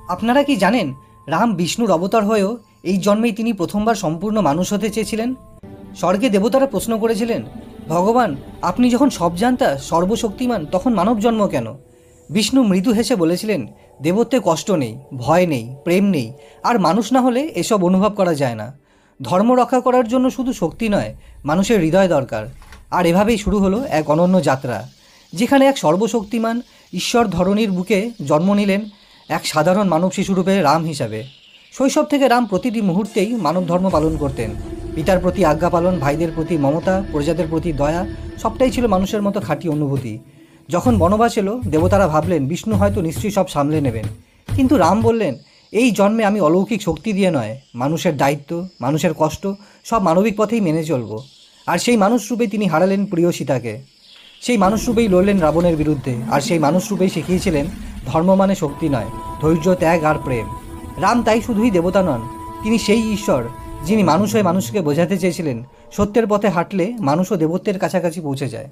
আপনারা কি জানেন রাম বিষ্ণুর অবতার হয়েও এই জন্মেই তিনি প্রথমবার সম্পূর্ণ মানুষ হতে চেয়েছিলেন? স্বর্গে দেবতারা প্রশ্ন করেছিলেন, ভগবান আপনি যখন সব জানতা সর্বশক্তিমান তখন মানব জন্ম কেন? বিষ্ণু মৃদু হেসে বলেছিলেন, দেবত্বে কষ্ট নেই, ভয় নেই, প্রেম নেই, আর মানুষ না হলে এসব অনুভব করা যায় না। ধর্ম রক্ষা করার জন্য শুধু শক্তি নয়, মানুষের হৃদয় দরকার। আর এভাবেই শুরু হলো এক অনন্য যাত্রা, যেখানে এক সর্বশক্তিমান ঈশ্বর ধরণীর বুকে জন্ম নিলেন এক সাধারণ মানব শিশুরূপে রাম হিসাবে। শৈশব থেকে রাম প্রতিটি মুহূর্তেই মানব ধর্ম পালন করতেন। পিতার প্রতি আজ্ঞা পালন, ভাইদের প্রতি মমতা, প্রজাদের প্রতি দয়া, সবটাই ছিল মানুষের মতো খাঁটি অনুভূতি। যখন বনবাস এলো, দেবতারা ভাবলেন বিষ্ণু হয়তো নিশ্চয়ই সব সামলে নেবেন। কিন্তু রাম বললেন, এই জন্মে আমি অলৌকিক শক্তি দিয়ে নয়, মানুষের দায়িত্ব, মানুষের কষ্ট সব মানবিক পথেই মেনে চলব। আর সেই মানুষ রূপেই তিনি হারালেন প্রিয় সীতাকে। সেই মানুষ রূপেই লড়লেন রাবণের বিরুদ্ধে। আর সেই মানুষ রূপেই শিখিয়েছিলেন ধর্ম মানে শক্তি নয়, ধৈর্য, ত্যাগ আর প্রেম। রাম তাই শুধুই দেবতা নন, তিনি সেই ঈশ্বর যিনি মানুষ হয়ে মানুষকে বোঝাতে চেয়েছিলেন সত্যের পথে হাঁটলে মানুষও দেবত্বের কাছাকাছি পৌঁছে যায়।